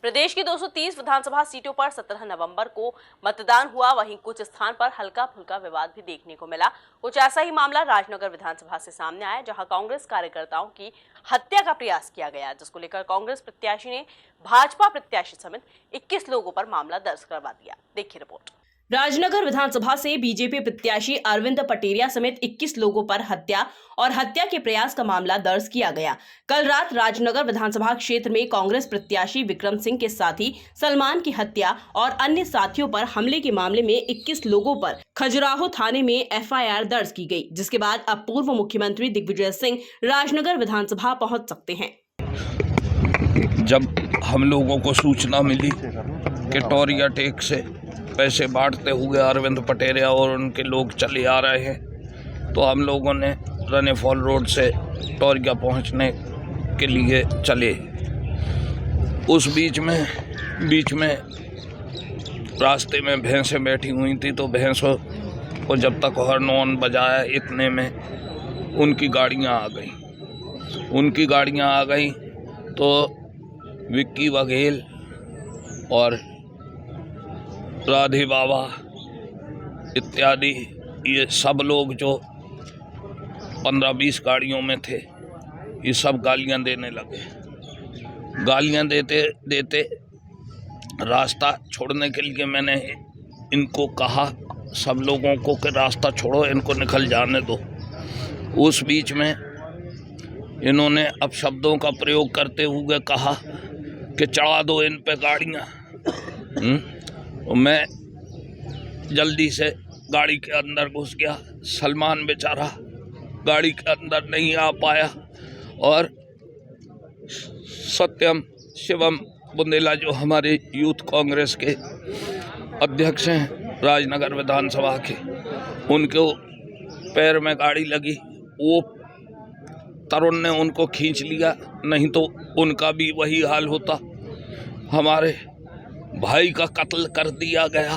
प्रदेश की 230 विधानसभा सीटों पर 17 नवंबर को मतदान हुआ। वहीं कुछ स्थान पर हल्का फुल्का विवाद भी देखने को मिला। कुछ ऐसा ही मामला राजनगर विधानसभा से सामने आया, जहां कांग्रेस कार्यकर्ताओं की हत्या का प्रयास किया गया, जिसको लेकर कांग्रेस प्रत्याशी ने भाजपा प्रत्याशी समेत 21 लोगों पर मामला दर्ज करवा दिया। देखिए रिपोर्ट। राजनगर विधानसभा से बीजेपी प्रत्याशी अरविंद पटेरिया समेत 21 लोगों पर हत्या के प्रयास का मामला दर्ज किया गया। कल रात राजनगर विधानसभा क्षेत्र में कांग्रेस प्रत्याशी विक्रम सिंह के साथी सलमान की हत्या और अन्य साथियों पर हमले के मामले में 21 लोगों पर खजुराहो थाने में एफआईआर दर्ज की गई, जिसके बाद अब पूर्व मुख्यमंत्री दिग्विजय सिंह राजनगर विधानसभा पहुंच सकते हैं। जब हम लोगों को सूचना मिली कि टोरिया टेक से पैसे बांटते हुए अरविंद पटेरिया और उनके लोग चले आ रहे हैं, तो हम लोगों ने रने फॉल रोड से टोरिया पहुंचने के लिए चले। उस बीच में रास्ते में भैंसें बैठी हुई थी, तो भैंसों को जब तक हॉर्न बजाया इतने में उनकी गाड़ियां आ गई। तो विक्की बघेल और राधे बाबा इत्यादि ये सब लोग जो 15-20 गाड़ियों में थे, ये सब गालियां देने लगे। गालियां देते रास्ता छोड़ने के लिए मैंने इनको कहा, सब लोगों को, कि रास्ता छोड़ो, इनको निकल जाने दो। उस बीच में इन्होंने अपशब्दों का प्रयोग करते हुए कहा कि चढ़ा दो इन पे गाड़ियाँ। मैं जल्दी से गाड़ी के अंदर घुस गया। सलमान बेचारा गाड़ी के अंदर नहीं आ पाया, और सत्यम शिवम बुंदेला जो हमारे यूथ कांग्रेस के अध्यक्ष हैं राजनगर विधानसभा के, उनको पैर में गाड़ी लगी। वो तरुण ने उनको खींच लिया, नहीं तो उनका भी वही हाल होता। हमारे भाई का कत्ल कर दिया गया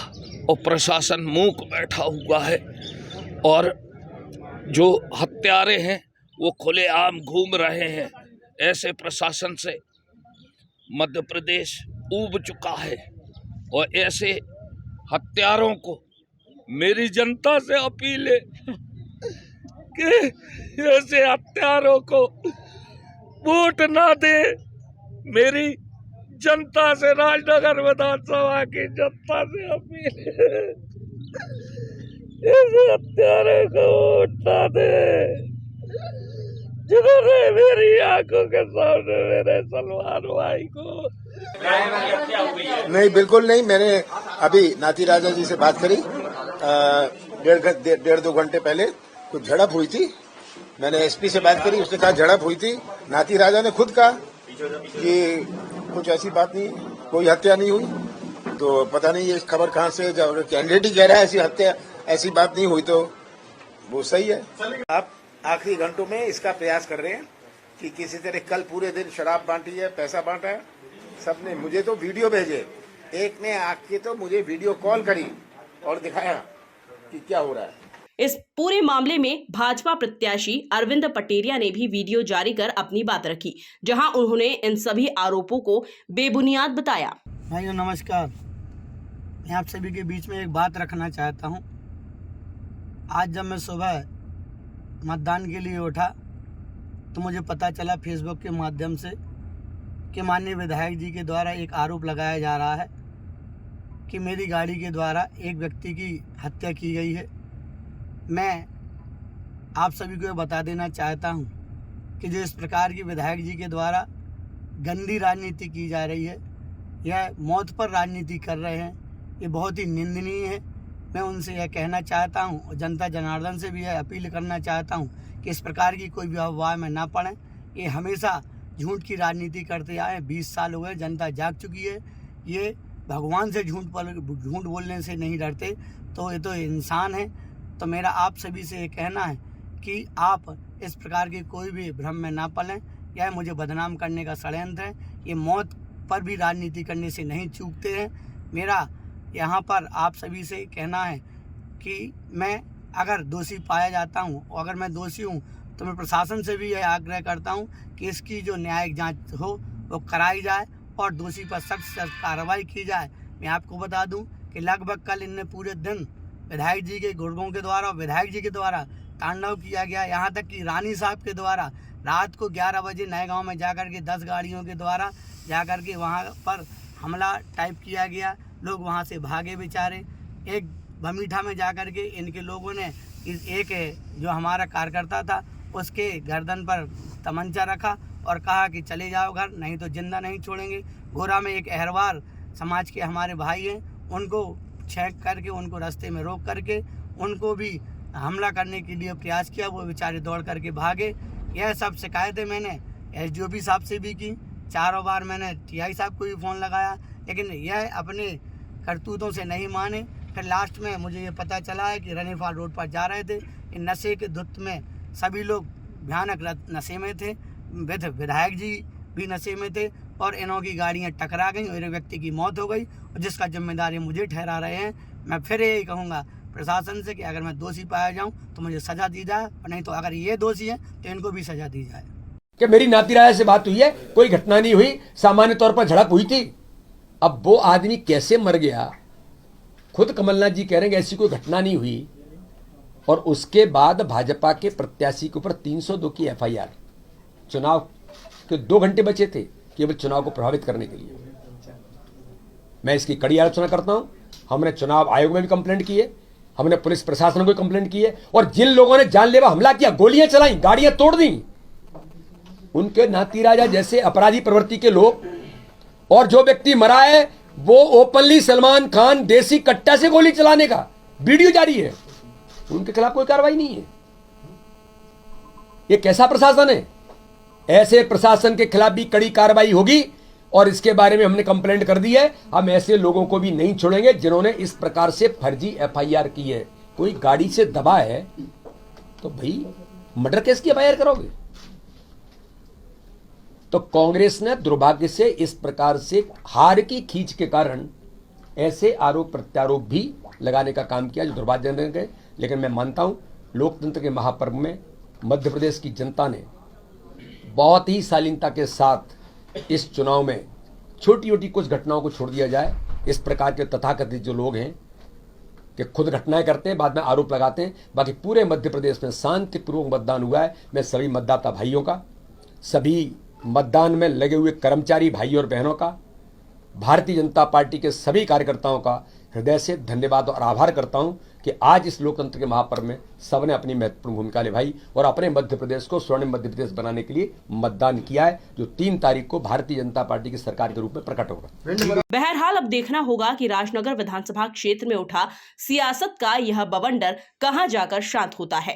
और प्रशासन मूक बैठा हुआ है, और जो हत्यारे हैं वो खुलेआम घूम रहे हैं। ऐसे प्रशासन से मध्य प्रदेश ऊब चुका है, और ऐसे हत्यारों को मेरी जनता से अपील है कि ऐसे हत्यारों को वोट ना दे। मेरी जनता से, राजनगर विधानसभा की जनता से अपील है, ऐसे हत्यारों को वोट ना दे जिन्होंने मेरी आंखों के सामने मेरे सलमान भाई को। नहीं, बिल्कुल नहीं। मैंने अभी नाती राजा जी से बात करी, 1.5-2 घंटे पहले कुछ झड़प हुई थी। मैंने एसपी से बात करी, उसने कहा झड़प हुई थी। नाती राजा ने खुद कहा कि कुछ ऐसी बात नहीं, कोई हत्या नहीं हुई। तो पता नहीं ये खबर कहाँ से, जब कैंडिडेट ही कह रहा है ऐसी बात नहीं हुई, तो वो सही है। आप आखिरी घंटों में इसका प्रयास कर रहे हैं कि किसी तरह कल पूरे दिन शराब बांटी है, पैसा बांटा है। सबने मुझे तो वीडियो भेजे, एक ने आके तो मुझे वीडियो कॉल करी और दिखाया कि क्या हो रहा है। इस पूरे मामले में भाजपा प्रत्याशी अरविंद पटेरिया ने भी वीडियो जारी कर अपनी बात रखी, जहां उन्होंने इन सभी आरोपों को बेबुनियाद बताया। भाइयों नमस्कार, मैं आप सभी के बीच में एक बात रखना चाहता हूं। आज जब मैं सुबह मतदान के लिए उठा तो मुझे पता चला फेसबुक के माध्यम से कि माननीय विधायक जी के द्वारा एक आरोप लगाया जा रहा है कि मेरी गाड़ी के द्वारा एक व्यक्ति की हत्या की गई है। मैं आप सभी को बता देना चाहता हूं कि जो इस प्रकार की विधायक जी के द्वारा गंदी राजनीति की जा रही है, यह मौत पर राजनीति कर रहे हैं, ये बहुत ही निंदनीय है। मैं उनसे यह कहना चाहता हूं और जनता जनार्दन से भी यह अपील करना चाहता हूं कि इस प्रकार की कोई भी अफवाह में ना पड़ें। ये हमेशा झूठ की राजनीति करते आए, 20 साल हो गए, जनता जाग चुकी है। ये भगवान से झूठ बोलने से नहीं डरते, तो ये तो इंसान है। तो मेरा आप सभी से ये कहना है कि आप इस प्रकार के कोई भी भ्रम में ना पड़ें। यह मुझे बदनाम करने का षड्यंत्र है। ये मौत पर भी राजनीति करने से नहीं चूकते हैं। मेरा यहाँ पर आप सभी से कहना है कि मैं अगर दोषी पाया जाता हूँ, और अगर मैं दोषी हूँ, तो मैं प्रशासन से भी यह आग्रह करता हूँ कि इसकी जो न्यायिक जाँच हो वो कराई जाए, और दोषी पर सख्त से सख्त कार्रवाई की जाए। मैं आपको बता दूं कि लगभग कल इनने पूरे दिन विधायक जी के गुर्गों के द्वारा, विधायक जी के द्वारा तांडव किया गया। यहाँ तक कि रानी साहब के द्वारा रात को 11 बजे नए गांव में जाकर के 10 गाड़ियों के द्वारा जाकर के वहाँ पर हमला टाइप किया गया। लोग वहाँ से भागे बेचारे। एक बमीठा में जाकर के इनके लोगों ने एक जो हमारा कार्यकर्ता था उसके गर्दन पर तमंचा रखा और कहा कि चले जाओ घर, नहीं तो जिंदा नहीं छोड़ेंगे। गोरा में एक अहरवार समाज के हमारे भाई हैं, उनको छेक करके, उनको रास्ते में रोक करके उनको भी हमला करने के लिए प्रयास किया। वो बेचारे दौड़ करके भागे। यह सब शिकायतें मैंने एसडीओपी साहब से भी की, 4 बार मैंने टीआई साहब को भी फ़ोन लगाया, लेकिन यह अपने करतूतों से नहीं माने। फिर लास्ट में मुझे ये पता चला है कि रनीफाल रोड पर जा रहे थे, इन नशे के धुत में सभी लोग भयानक नशे में थे, विधायक जी भी नशे में थे और इन्हों की गाड़ियाँ टकरा गई और एक व्यक्ति की मौत हो गई, और जिसका जिम्मेदारी मुझे ठहरा रहे हैं। मैं फिर यही कहूँगा प्रशासन से कि अगर मैं दोषी पाया जाऊँ तो मुझे सज़ा दी जाए, और नहीं तो अगर ये दोषी हैं तो इनको भी सज़ा दी जाए। कि मेरी नाती राजा से बात हुई है, कोई घटना नहीं हुई, सामान्य तौर पर झड़प हुई थी। अब वो आदमी कैसे मर गया, खुद कमलनाथ जी कह रहे हैं ऐसी कोई घटना नहीं हुई, और उसके बाद भाजपा के प्रत्याशी के ऊपर 302 की एफआईआर। चुनाव के 2 घंटे बचे थे केवल चुनाव को प्रभावित करने के लिए। मैं इसकी कड़ी आलोचना करता हूं। हमने चुनाव आयोग में भी कंप्लेंट की है, हमने पुलिस प्रशासन को कंप्लेंट की है, और जिन लोगों ने जानलेवा हमला किया, गोलियां चलाई, गाड़ियां तोड़ दी, उनके नाती राजा जैसे अपराधी प्रवृत्ति के लोग, और जो व्यक्ति मरा है वो ओपनली सलमान खान देसी कट्टा से गोली चलाने का वीडियो जारी है, उनके खिलाफ कोई कार्रवाई नहीं है। ये कैसा प्रशासन है? ऐसे प्रशासन के खिलाफ भी कड़ी कार्रवाई होगी, और इसके बारे में हमने कंप्लेंट कर दी है। हम ऐसे लोगों को भी नहीं छोड़ेंगे जिन्होंने इस प्रकार से फर्जी एफआईआर की है। कोई गाड़ी से दबा है तो भाई मर्डर केस की एफआईआर करोगे? तो कांग्रेस ने दुर्भाग्य से इस प्रकार से हार की खींच के कारण ऐसे आरोप प्रत्यारोप भी लगाने का काम किया जो दुर्भाग्यजनक है। लेकिन मैं मानता हूं लोकतंत्र के महापर्व में मध्य प्रदेश की जनता ने बहुत ही शालीनता के साथ इस चुनाव में छोटी छोटी कुछ घटनाओं को छोड़ दिया जाए। इस प्रकार के तथाकथित जो लोग हैं कि खुद घटनाएं करते हैं, बाद में आरोप लगाते हैं। बाकी पूरे मध्य प्रदेश में शांतिपूर्वक मतदान हुआ है। मैं सभी मतदाता भाइयों का, सभी मतदान में लगे हुए कर्मचारी भाई और बहनों का, भारतीय जनता पार्टी के सभी कार्यकर्ताओं का हृदय से धन्यवाद और आभार करता हूं कि आज इस लोकतंत्र के महापर्व में सबने अपनी महत्वपूर्ण भूमिका निभाई और अपने मध्य प्रदेश को स्वर्णिम मध्य प्रदेश बनाने के लिए मतदान किया है, जो 3 तारीख को भारतीय जनता पार्टी की सरकार के रूप में प्रकट होगा। बहरहाल अब देखना होगा कि राजनगर विधानसभा क्षेत्र में उठा सियासत का यह बवंडर कहां जाकर शांत होता है।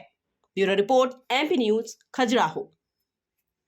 Bureau report, MP news, Khajuraho.